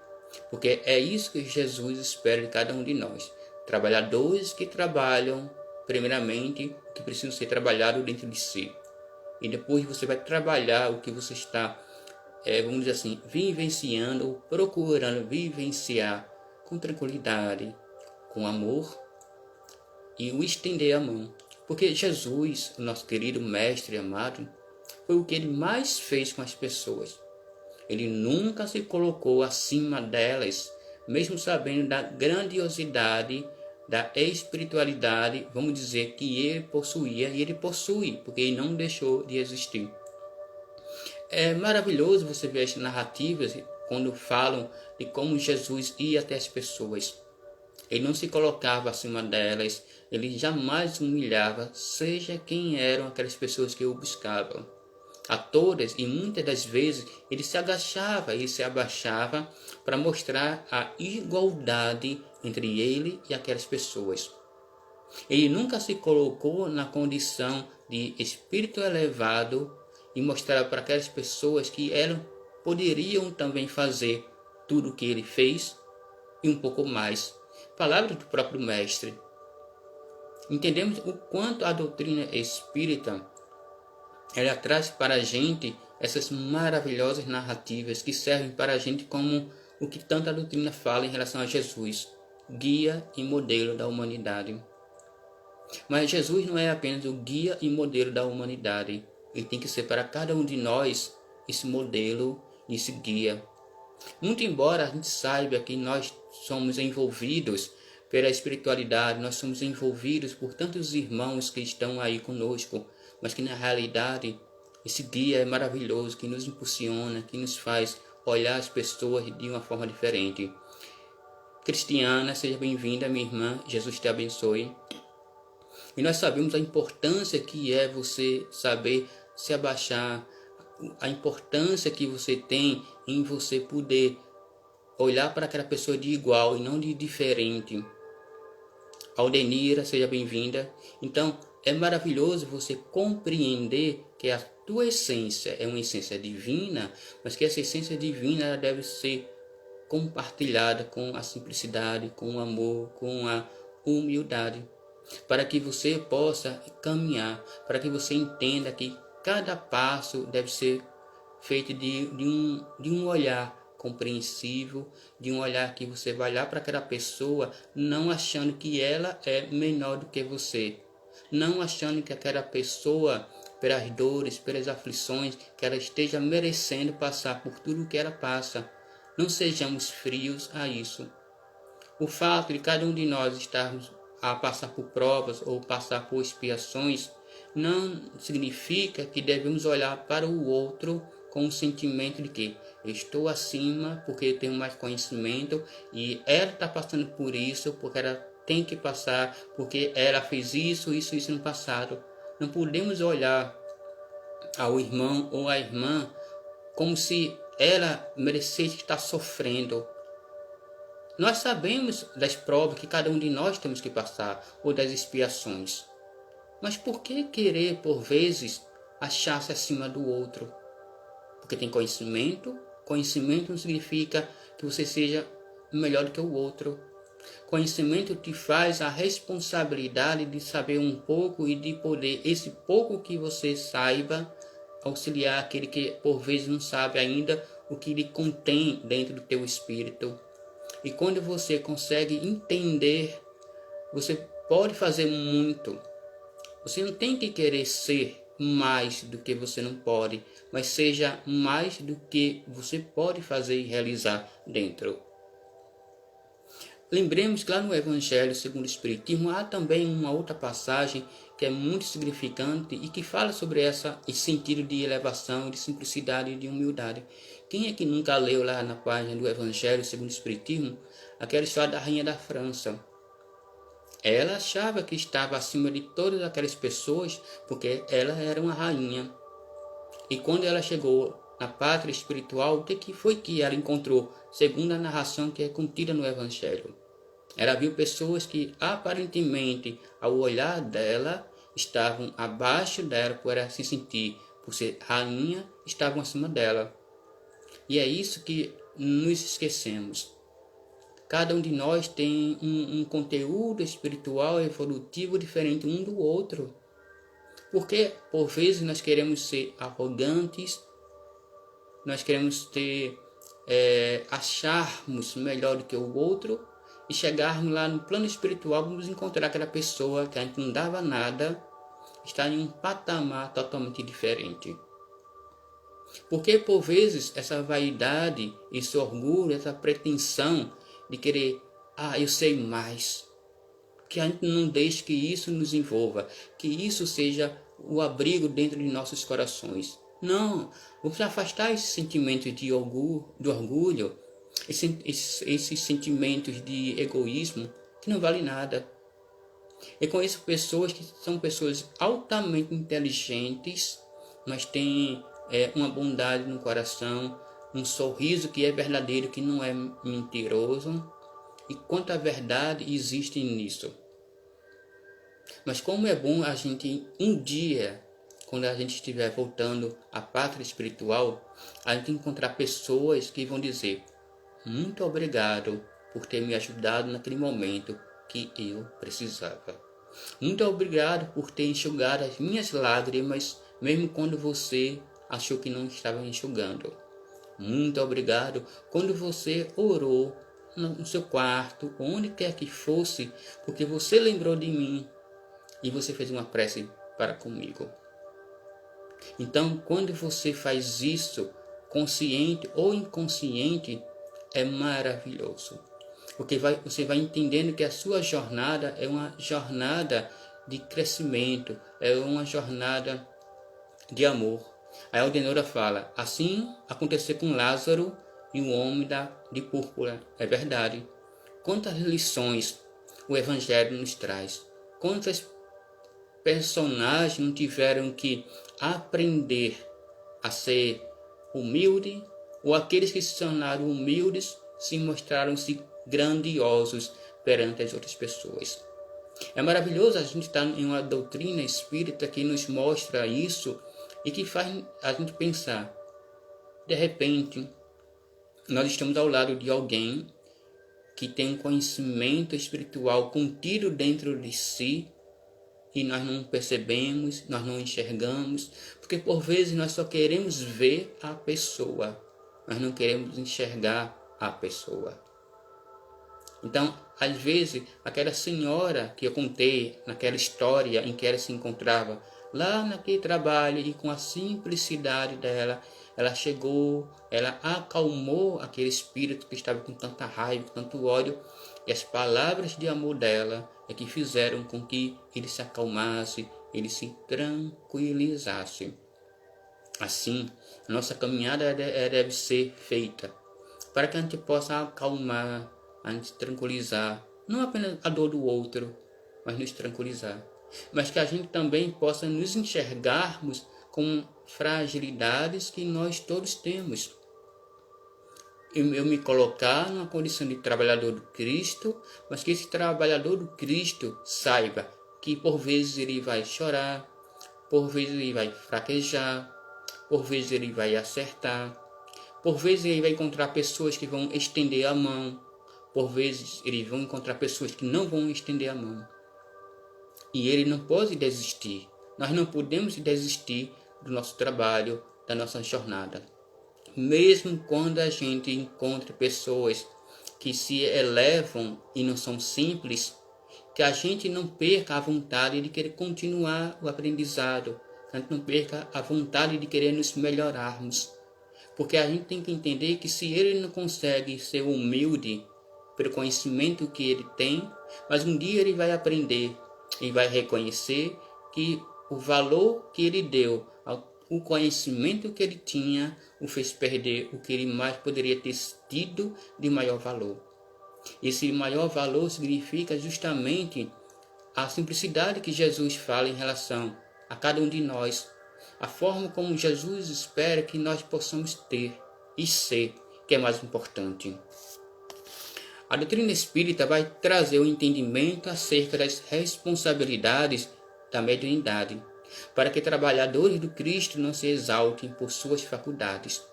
[SPEAKER 1] porque é isso que Jesus espera de cada um de nós. Trabalhadores que trabalham, primeiramente, o que precisa ser trabalhado dentro de si, e depois você vai trabalhar o que você está, vamos dizer assim, vivenciando, procurando vivenciar com tranquilidade, com amor, e o estender a mão. Porque Jesus, o nosso querido mestre amado, foi o que ele mais fez com as pessoas. Ele nunca se colocou acima delas, mesmo sabendo da grandiosidade, da espiritualidade, vamos dizer, que ele possuía, e ele possui, porque ele não deixou de existir. É maravilhoso você ver as narrativas quando falam de como Jesus ia até as pessoas. Ele não se colocava acima delas, ele jamais humilhava, seja quem eram aquelas pessoas que o buscavam. A todas, e muitas das vezes, ele se agachava e se abaixava para mostrar a igualdade entre ele e aquelas pessoas. Ele nunca se colocou na condição de espírito elevado e mostrar para aquelas pessoas que poderiam também fazer tudo o que ele fez e um pouco mais. Palavra do próprio mestre. Entendemos o quanto a doutrina espírita ela traz para a gente essas maravilhosas narrativas que servem para a gente como o que tanta doutrina fala em relação a Jesus, guia e modelo da humanidade. Mas Jesus não é apenas o guia e modelo da humanidade. Ele tem que ser para cada um de nós esse modelo e esse guia. Muito embora a gente saiba que nós somos envolvidos pela espiritualidade, nós somos envolvidos por tantos irmãos que estão aí conosco, mas que na realidade esse guia é maravilhoso, que nos impulsiona, que nos faz olhar as pessoas de uma forma diferente. Cristiana, seja bem-vinda, minha irmã, Jesus te abençoe. E nós sabemos a importância que é você saber se abaixar, a importância que você tem em você poder olhar para aquela pessoa de igual e não de diferente. Aldenira, seja bem-vinda. Então, é maravilhoso você compreender que a tua essência é uma essência divina, mas que essa essência divina ela deve ser compartilhada com a simplicidade, com o amor, com a humildade, para que você possa caminhar, para que você entenda que cada passo deve ser feito de um olhar compreensível, de um olhar que você vai olhar para aquela pessoa não achando que ela é menor do que você, não achando que aquela pessoa, pelas dores, pelas aflições, que ela esteja merecendo passar por tudo o que ela passa. Não sejamos frios a isso. O fato de cada um de nós estarmos a passar por provas ou passar por expiações não significa que devemos olhar para o outro com o sentimento de que eu estou acima porque eu tenho mais conhecimento e ela está passando por isso porque ela tem que passar, porque ela fez isso no passado. Não podemos olhar ao irmão ou à irmã como se ela merecesse estar sofrendo. Nós sabemos das provas que cada um de nós temos que passar, ou das expiações. Mas por que querer, por vezes, achar-se acima do outro? Porque tem conhecimento. Conhecimento não significa que você seja melhor do que o outro. Conhecimento te faz a responsabilidade de saber um pouco e de poder, esse pouco que você saiba, auxiliar aquele que por vezes não sabe ainda o que ele contém dentro do teu espírito. E quando você consegue entender, você pode fazer muito. Você não tem que querer ser mais do que você não pode, mas seja mais do que você pode fazer e realizar dentro. Lembremos que lá no Evangelho segundo o Espiritismo há também uma outra passagem que é muito significante e que fala sobre esse sentido de elevação, de simplicidade e de humildade. Quem é que nunca leu lá na página do Evangelho segundo o Espiritismo aquela história da rainha da França? Ela achava que estava acima de todas aquelas pessoas porque ela era uma rainha. E quando ela chegou na pátria espiritual, o que foi que ela encontrou, segundo a narração que é contida no Evangelho? Ela viu pessoas que aparentemente, ao olhar dela, estavam abaixo dela por ela se sentir, por ser rainha, estavam acima dela. E é isso que nos esquecemos. Cada um de nós tem um conteúdo espiritual evolutivo diferente um do outro. Porque, por vezes, nós queremos ser arrogantes, nós queremos acharmos melhor do que o outro e chegarmos lá no plano espiritual, vamos encontrar aquela pessoa que a gente não dava nada, está em um patamar totalmente diferente. Porque, por vezes, essa vaidade, esse orgulho, essa pretensão de querer, eu sei mais, que a gente não deixe que isso nos envolva, que isso seja o abrigo dentro de nossos corações. Não, vamos afastar esses sentimentos de orgulho, esses sentimentos de egoísmo que não valem nada. Eu conheço pessoas que são pessoas altamente inteligentes, mas têm uma bondade no coração, um sorriso que é verdadeiro, que não é mentiroso, e quanta verdade existe nisso. Mas como é bom a gente um dia, quando a gente estiver voltando à pátria espiritual, a gente encontrar pessoas que vão dizer: muito obrigado por ter me ajudado naquele momento que eu precisava. Muito obrigado por ter enxugado as minhas lágrimas, mesmo quando você achou que não estava enxugando. Muito obrigado quando você orou no seu quarto, onde quer que fosse, porque você lembrou de mim e você fez uma prece para comigo. Então, quando você faz isso, consciente ou inconsciente, é maravilhoso. Porque você vai entendendo que a sua jornada é uma jornada de crescimento, é uma jornada de amor. Aí a Aldenora fala, assim aconteceu com Lázaro e o homem de púrpura. É verdade. Quantas lições o Evangelho nos traz. Quantas personagens não tiveram que aprender a ser humilde, ou aqueles que se tornaram humildes se mostraram-se grandiosos perante as outras pessoas. É maravilhoso a gente estar em uma doutrina espírita que nos mostra isso e que faz a gente pensar. De repente, nós estamos ao lado de alguém que tem um conhecimento espiritual contido dentro de si e nós não percebemos, nós não enxergamos, porque por vezes nós só queremos ver a pessoa, nós não queremos enxergar a pessoa. Então, às vezes, aquela senhora que eu contei naquela história em que ela se encontrava lá naquele trabalho e com a simplicidade dela, ela chegou, ela acalmou aquele espírito que estava com tanta raiva, com tanto ódio, e as palavras de amor dela é que fizeram com que ele se acalmasse, ele se tranquilizasse. Assim, a nossa caminhada deve ser feita para que a gente possa acalmar, a gente tranquilizar, não apenas a dor do outro, mas nos tranquilizar. Mas que a gente também possa nos enxergarmos com fragilidades que nós todos temos. Eu me colocar numa condição de trabalhador do Cristo, mas que esse trabalhador do Cristo saiba que por vezes ele vai chorar, por vezes ele vai fraquejar, por vezes ele vai acertar, por vezes ele vai encontrar pessoas que vão estender a mão, por vezes ele vai encontrar pessoas que não vão estender a mão. E ele não pode desistir. Nós não podemos desistir do nosso trabalho, da nossa jornada. Mesmo quando a gente encontra pessoas que se elevam e não são simples, que a gente não perca a vontade de querer continuar o aprendizado, que a gente não perca a vontade de querer nos melhorarmos. Porque a gente tem que entender que se ele não consegue ser humilde pelo conhecimento que ele tem, mas um dia ele vai aprender e vai reconhecer que o valor que ele deu, o conhecimento que ele tinha, o fez perder o que ele mais poderia ter tido de maior valor. Esse maior valor significa justamente a simplicidade que Jesus fala em relação a cada um de nós, a forma como Jesus espera que nós possamos ter e ser, que é mais importante. A doutrina espírita vai trazer o entendimento acerca das responsabilidades da mediunidade, para que trabalhadores do Cristo não se exaltem por suas faculdades.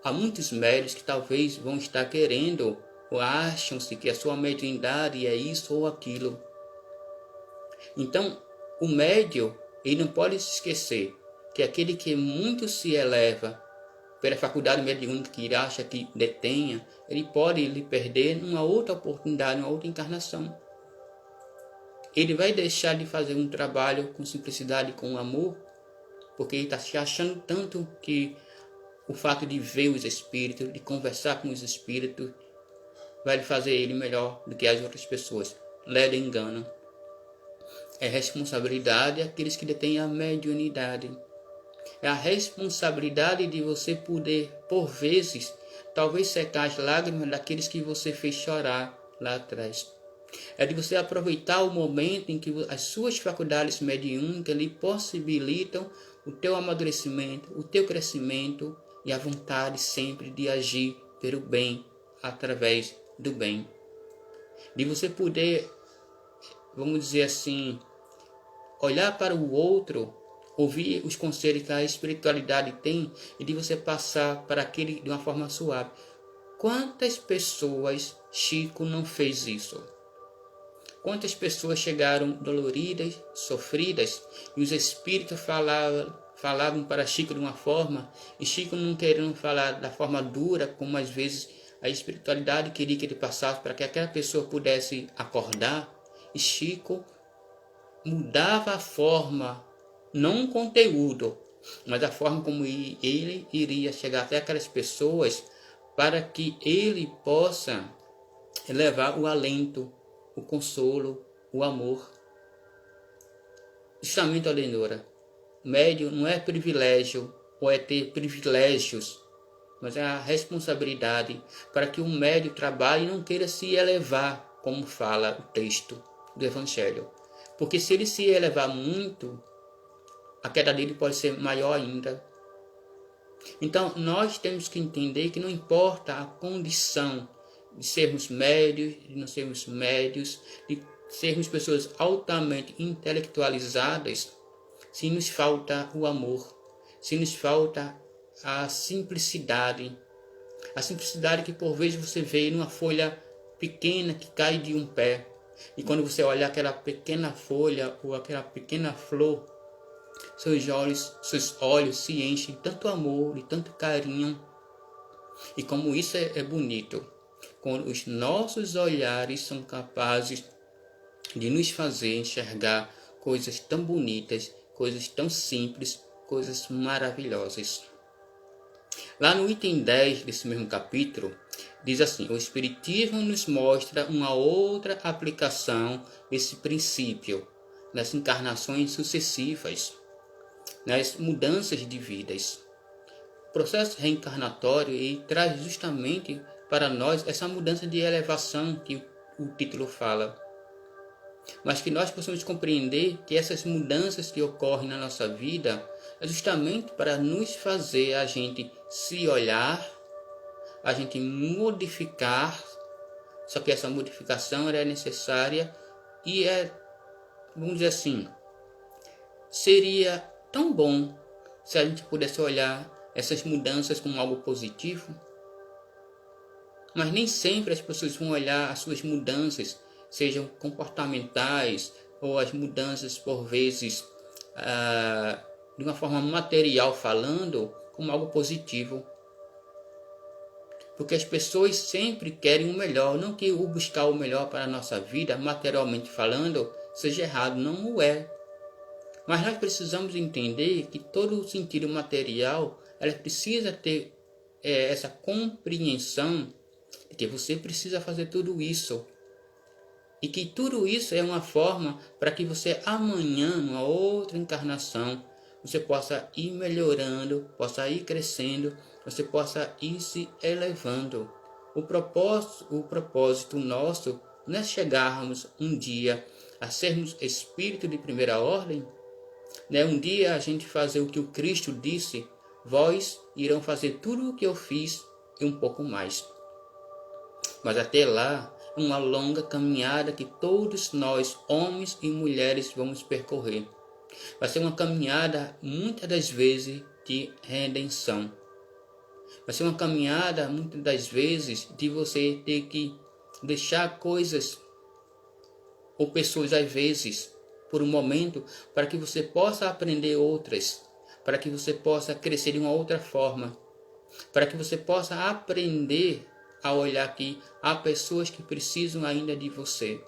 [SPEAKER 1] Há muitos médios que talvez vão estar querendo ou acham-se que a sua mediunidade é isso ou aquilo. Então, o médium, ele não pode se esquecer que aquele que muito se eleva pela faculdade mediúnica que ele acha que detenha, ele pode lhe perder numa outra oportunidade, numa outra encarnação. Ele vai deixar de fazer um trabalho com simplicidade, com amor, porque ele está se achando tanto que o fato de ver os espíritos, de conversar com os espíritos, vai fazer ele melhor do que as outras pessoas. Ledo engano. É responsabilidade daqueles que detêm a mediunidade. É a responsabilidade de você poder, por vezes, talvez secar as lágrimas daqueles que você fez chorar lá atrás. É de você aproveitar o momento em que as suas faculdades mediúnicas lhe possibilitam o teu amadurecimento, o teu crescimento e a vontade sempre de agir pelo bem, através do bem. De você poder, vamos dizer assim, olhar para o outro, ouvir os conselhos que a espiritualidade tem e de você passar para aquele de uma forma suave. Quantas pessoas Chico não fez isso? Quantas pessoas chegaram doloridas, sofridas, e os espíritos falavam para Chico de uma forma, e Chico não querendo falar da forma dura, como às vezes a espiritualidade queria que ele passasse para que aquela pessoa pudesse acordar, e Chico mudava a forma, não o conteúdo, mas a forma como ele iria chegar até aquelas pessoas para que ele possa levar o alento, o consolo, o amor. Justamente, Alenora, médium não é privilégio ou é ter privilégios, mas é a responsabilidade para que o médium trabalhe e não queira se elevar, como fala o texto do Evangelho. Porque se ele se elevar muito, a queda dele pode ser maior ainda. Então, nós temos que entender que não importa a condição de sermos médios, de não sermos médios, de sermos pessoas altamente intelectualizadas, se nos falta o amor, se nos falta a simplicidade que por vezes você vê numa folha pequena que cai de um pé, e quando você olha aquela pequena folha ou aquela pequena flor, seus olhos se enchem de tanto amor e tanto carinho. E como isso é bonito, quando os nossos olhares são capazes de nos fazer enxergar coisas tão bonitas, coisas tão simples, coisas maravilhosas. Lá no item 10 desse mesmo capítulo, diz assim: o Espiritismo nos mostra uma outra aplicação desse princípio nas encarnações sucessivas, nas mudanças de vidas. O processo reencarnatório ele traz justamente para nós essa mudança de elevação que o título fala. Mas que nós possamos compreender que essas mudanças que ocorrem na nossa vida é justamente para nos fazer a gente se olhar, a gente modificar, só que essa modificação é necessária e vamos dizer assim, seria tão bom se a gente pudesse olhar essas mudanças como algo positivo. Mas nem sempre as pessoas vão olhar as suas mudanças, sejam comportamentais ou as mudanças por vezes de uma forma material falando, como algo positivo. Porque as pessoas sempre querem o melhor, não que o buscar o melhor para a nossa vida, materialmente falando, seja errado, não o é. Mas nós precisamos entender que todo o sentido material, ela precisa ter essa compreensão de que você precisa fazer tudo isso. E que tudo isso é uma forma para que você amanhã, numa outra encarnação, você possa ir melhorando, possa ir crescendo, você possa ir se elevando. O propósito nosso não é chegarmos um dia a sermos espírito de primeira ordem, né? Um dia a gente fazer o que o Cristo disse: vós irão fazer tudo o que eu fiz e um pouco mais. Mas até lá, uma longa caminhada que todos nós, homens e mulheres, vamos percorrer. Vai ser uma caminhada, muitas das vezes, de redenção. Vai ser uma caminhada, muitas das vezes, de você ter que deixar coisas ou pessoas, às vezes, por um momento, para que você possa aprender outras, para que você possa crescer de uma outra forma, para que você possa aprender a olhar que há pessoas que precisam ainda de você.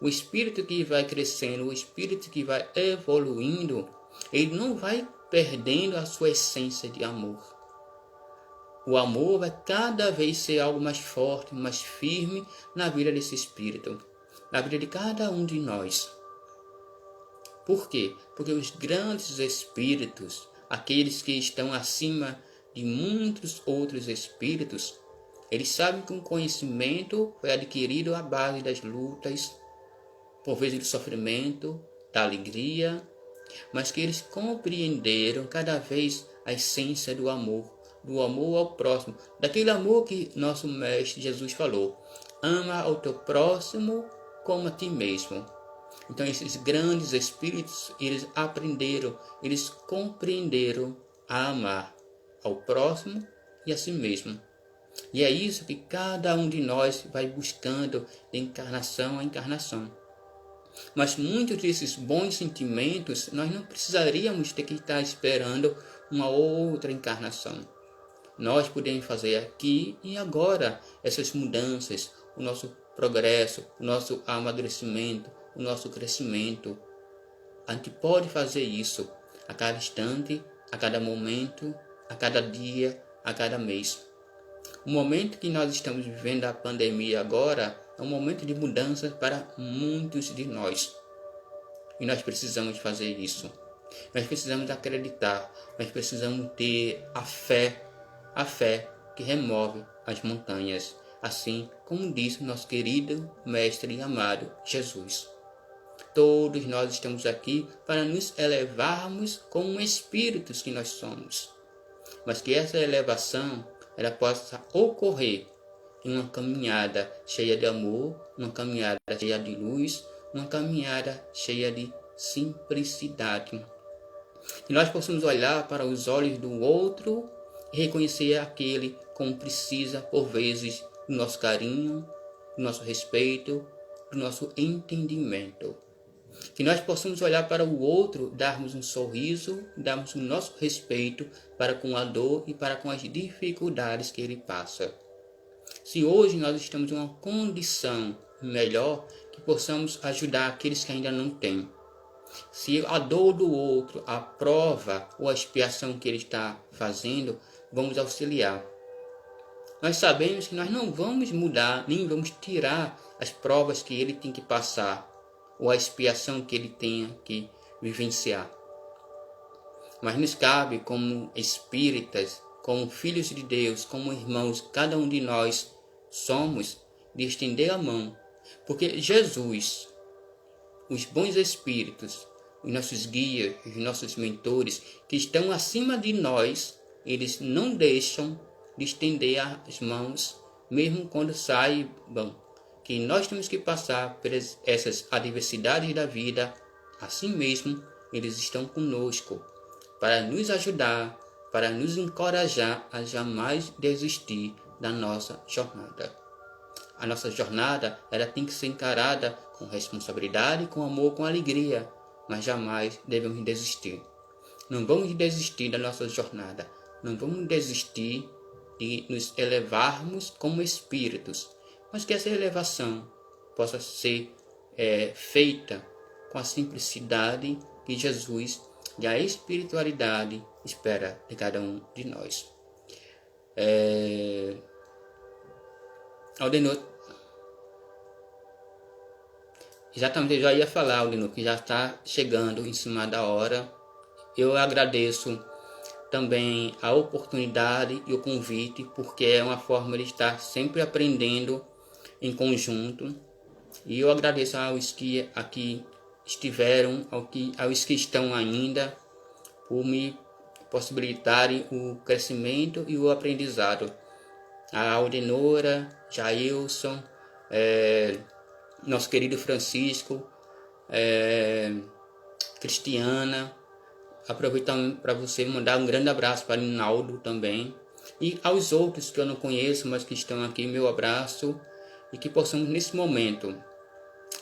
[SPEAKER 1] O espírito que vai crescendo, o espírito que vai evoluindo, ele não vai perdendo a sua essência de amor. O amor vai cada vez ser algo mais forte, mais firme na vida desse espírito, na vida de cada um de nós. Por quê? Porque os grandes espíritos, aqueles que estão acima de muitos outros espíritos, eles sabem que o conhecimento foi adquirido à base das lutas, por vezes do sofrimento, da alegria, mas que eles compreenderam cada vez a essência do amor ao próximo, daquele amor que nosso Mestre Jesus falou: ama ao teu próximo como a ti mesmo. Então esses grandes espíritos, eles aprenderam, eles compreenderam a amar ao próximo e a si mesmo. E é isso que cada um de nós vai buscando de encarnação a encarnação. Mas muitos desses bons sentimentos, nós não precisaríamos ter que estar esperando uma outra encarnação. Nós podemos fazer aqui e agora essas mudanças, o nosso progresso, o nosso amadurecimento, o nosso crescimento. A gente pode fazer isso a cada instante, a cada momento, a cada dia, a cada mês. O momento que nós estamos vivendo a pandemia agora é um momento de mudança para muitos de nós. E nós precisamos fazer isso. Nós precisamos acreditar, nós precisamos ter a fé que remove as montanhas, assim como disse nosso querido Mestre e amado Jesus. Todos nós estamos aqui para nos elevarmos como espíritos que nós somos, mas que essa elevação ela possa ocorrer em uma caminhada cheia de amor, uma caminhada cheia de luz, uma caminhada cheia de simplicidade. Que nós possamos olhar para os olhos do outro e reconhecer aquele como precisa, por vezes, do nosso carinho, do nosso respeito, do nosso entendimento. Que nós possamos olhar para o outro, darmos um sorriso, darmos o nosso respeito para com a dor e para com as dificuldades que ele passa. Se hoje nós estamos em uma condição melhor, que possamos ajudar aqueles que ainda não têm. Se a dor do outro, a prova ou a expiação que ele está fazendo, vamos auxiliar. Nós sabemos que nós não vamos mudar, nem vamos tirar as provas que ele tem que passar, ou a expiação que ele tenha que vivenciar. Mas nos cabe, como espíritas, como filhos de Deus, como irmãos, cada um de nós somos, de estender a mão. Porque Jesus, os bons espíritos, os nossos guias, os nossos mentores, que estão acima de nós, eles não deixam de estender as mãos, mesmo quando saibam que nós temos que passar por essas adversidades da vida. Assim mesmo, eles estão conosco, para nos ajudar, para nos encorajar a jamais desistir da nossa jornada. A nossa jornada ela tem que ser encarada com responsabilidade, com amor, com alegria, mas jamais devemos desistir. Não vamos desistir da nossa jornada, não vamos desistir de nos elevarmos como espíritos, mas que essa elevação possa ser feita com a simplicidade que Jesus e a espiritualidade espera de cada um de nós. Aldenor, exatamente, eu já ia falar, Aldenor, que já está chegando em cima da hora. Eu agradeço também a oportunidade e o convite, porque é uma forma de estar sempre aprendendo em conjunto. E eu agradeço aos que aqui estiveram, aos que estão ainda, por me possibilitarem o crescimento e o aprendizado. A Aldenora, Jailson, nosso querido Francisco, Cristiana. Aproveitando para você mandar um grande abraço para o Naldo também. E aos outros que eu não conheço, mas que estão aqui, meu abraço. E que possamos nesse momento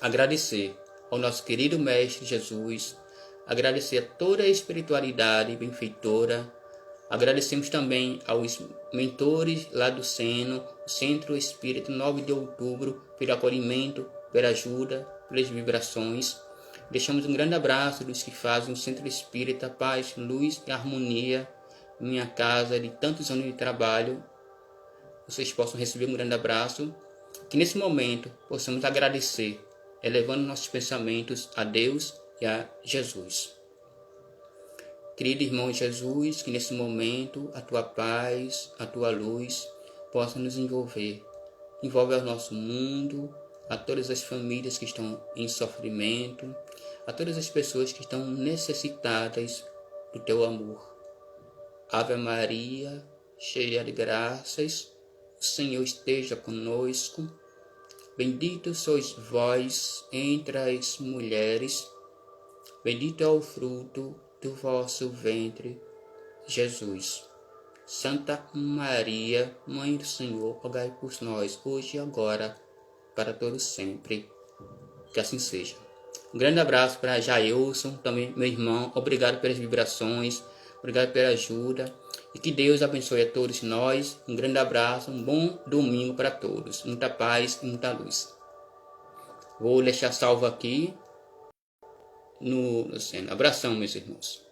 [SPEAKER 1] agradecer ao nosso querido Mestre Jesus, agradecer a toda a espiritualidade benfeitora. Agradecemos também aos mentores lá do Seno, o Centro Espírita 9 de Outubro, pelo acolhimento, pela ajuda, pelas vibrações. Deixamos um grande abraço dos que fazem o Centro Espírita Paz, Luz e Harmonia, minha casa de tantos anos de trabalho. Vocês possam receber um grande abraço. Que nesse momento possamos agradecer, elevando nossos pensamentos a Deus e a Jesus. Querido irmão Jesus, que nesse momento a tua paz, a tua luz possa nos envolver. Envolve o nosso mundo, a todas as famílias que estão em sofrimento, a todas as pessoas que estão necessitadas do teu amor. Ave Maria, cheia de graças, o Senhor esteja conosco. Bendito sois vós entre as mulheres, bendito é o fruto do vosso ventre, Jesus. Santa Maria, Mãe do Senhor, rogai por nós, hoje e agora, para todos sempre. Que assim seja. Um grande abraço para Jailson, também meu irmão. Obrigado pelas vibrações, obrigado pela ajuda. E que Deus abençoe a todos nós. Um grande abraço, um bom domingo para todos. Muita paz e muita luz. Vou deixar salvo aqui no Seno. Abração, meus irmãos.